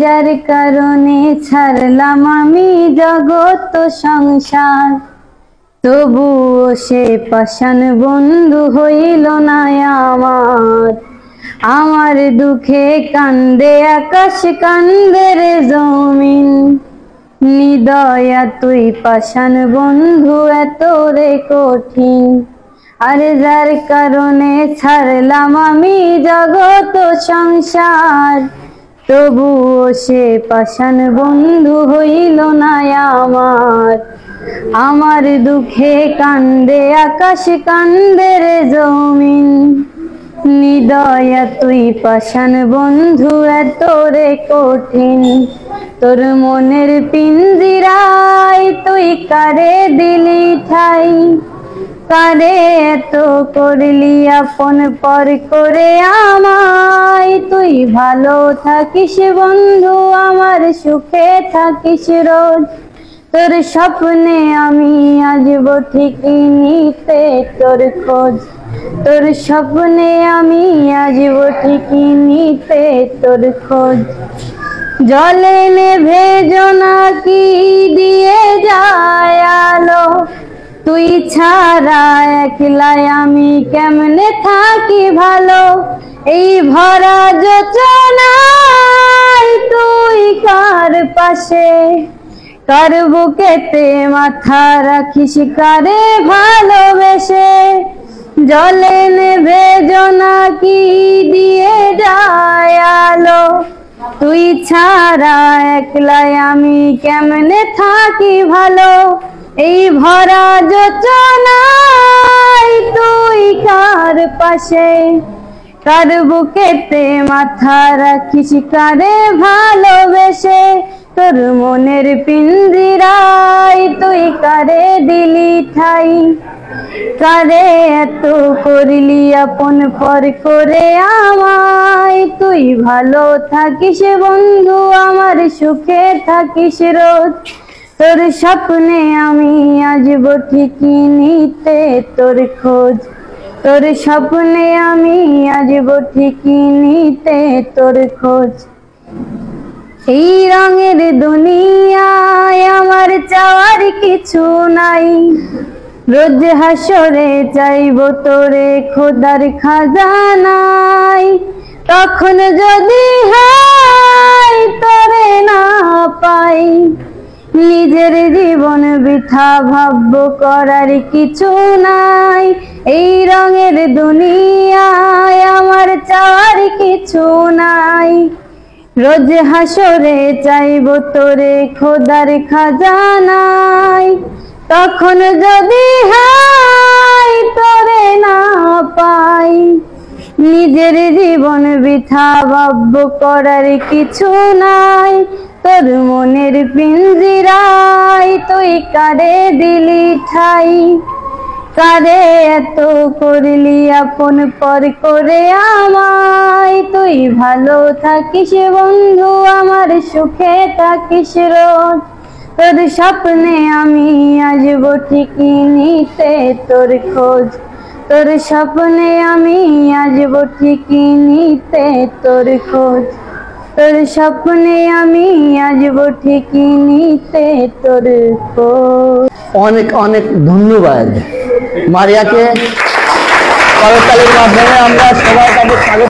যার কারণে ছাড়লাম আমি জগৎ সংসার, তবুও সে পাষাণ বন্ধু হইল না আমার। আমার দুঃখে কান্দে আকাশ, কান্দে রে জমিন, নিদয়া তুই পাষাণ বন্ধু এত রে কঠিন। আরে যার কারণে ছাড়লাম আমি জগৎ সংসার, তবুও সে পাষাণ বন্ধু হইল না আমার। আমার দুঃখে কান্দে আকাশ, কান্দে রে জমিন, নিদয়া তুই পাষাণ বন্ধু এত রে কঠিন। তোর মনের পিঞ্জিরায় তুই কারে দিলি ঠাই, কারে এত করলি আপন পর করে আমায়। তুই ভালো থাকিস বন্ধু, আমার সুখে থাকিস রোজ, তোর স্বপ্নে আমি আসব ঠিকই নিতে তোর খোঁজ। তোর স্বপ্নে আমি আসব ঠিকই নিতে তোর খোঁজ। জলে নেভে জোনাকি দিয়ে যায় আলো, তুই ছাড়া একলাই আমি কেমনে থাকি ভালো। এই ভরা যোচনায় তুই কার পাশে, কার বুকেতে মাথা রাখিস কারে ভালোবেসে। জলে নেভে জোনাকি দিয়ে যায় আলো, তুই ছাড়া একলাই আমি কেমনে থাকি ভালো। এই ভরা যোচনায় তুই কার পাশে, কার বুকেতে মাথা রাখিস কারে ভালোবেসে। তোর মনের পিঞ্জিরায় তুই কারে দিলি ঠাই, কারে এত করলি আপন পর করে আমায়। তুই ভালো থাকিস বন্ধু, আমার সুখে থাকিস রোজ, তোর স্বপ্নে আমি আসব ঠিকই নিতে তোর খোঁজ। তোর স্বপ্নে আমি আসব ঠিকই নিতে তোর খোঁজ। এই রঙের দুনিয়ায় আমার চাওয়ার কিছু নাই, রোজ হাসরে চাইব তোরে খোদার খাজানায়। তখন যদি হাই তোরে না পাই, নিজের জীবন বৃথা ভাবব করার কিছু নাই। এই রঙের দুনিয়ায় আমার চাওয়ার কিছু নাই, রোজ হাসরে চাইব তোরে খোদার খাজানায়। তখন যদি হাই তোরে না পাই, নিজের জীবন বৃথা ভাবব করার কিছু নাই। তোর মনের পিঞ্জিরায় তুই কারে দিলি ঠাই, কারে এত করলি আপন পর করে আমায়। তুই ভালো থাকিস বন্ধু, আমার সুখে থাকিস রোজ, তোর স্বপ্নে আমি আসব ঠিকই নিতে তোর খোঁজ। তোর স্বপ্নে আমি আসব ঠিকই নিতে তোর খোঁজ। তোর স্বপ্নে আমি আসব ঠিকই নিতে তোর খোঁজ। অনেক অনেক ধন্যবাদ মারিয়াকে। করতালির মাধ্যমে আমরা সবাই তাকে স্বাগত।